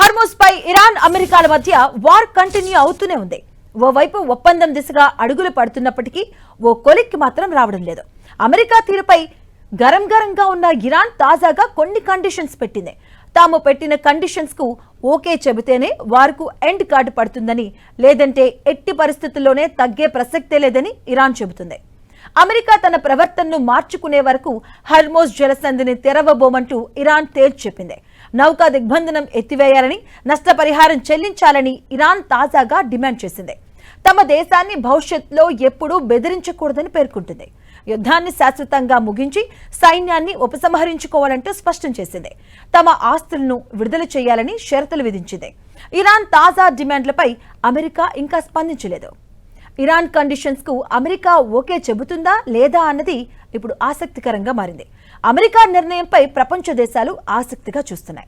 Hormuz పై Iran అమెరికాల మధ్య war continue అవుతూనే ఉంది. ఓవైపు ఒప్పందం దిశగా అడుగులు పడుతున్నప్పటికీ ఓ కొలిక్కి మాత్రం రావడం లేదు. అమెరికా తీరుపై గరంగా ఉన్న ఇరాన్ తాజాగా కొన్ని కండిషన్స్ పెట్టింది. తాము పెట్టిన కండిషన్స్ కు ఓకే చెబితేనే వారికి ఎండ్ కార్డు పడుతుందని, లేదంటే ఎట్టి పరిస్థితుల్లోనే తగ్గే ప్రసక్తే లేదని ఇరాన్ చెబుతుంది. అమెరికా తన ప్రవర్తనను మార్చుకునే వరకు హర్మోజ్ జలసంధిని తెరవబోమంటూ ఇరాన్ తేల్చి చెప్పింది. నౌకా దిగ్బంధనం ఎత్తివేయాలని, నష్టపరిహారం చెల్లించాలని ఇరాన్ తాజాగా డిమాండ్ చేసింది. తమ దేశాన్ని భవిష్యత్తులో ఎప్పుడూ బెదిరించకూడదని పేర్కొంటుంది. యుద్ధాన్ని శాశ్వతంగా ముగించి సైన్యాన్ని ఉపసంహరించుకోవాలంటూ స్పష్టం చేసింది. తమ ఆస్తులను విడుదల చేయాలని షరతులు విధించింది. ఇరాన్ తాజా డిమాండ్లపై అమెరికా ఇంకా స్పందించలేదు. ఇరాన్ కండిషన్స్ కు అమెరికా ఓకే చెబుతుందా లేదా అన్నది ఇప్పుడు ఆసక్తికరంగా మారింది. అమెరికా నిర్ణయంపై ప్రపంచ దేశాలు ఆసక్తిగా చూస్తున్నాయి.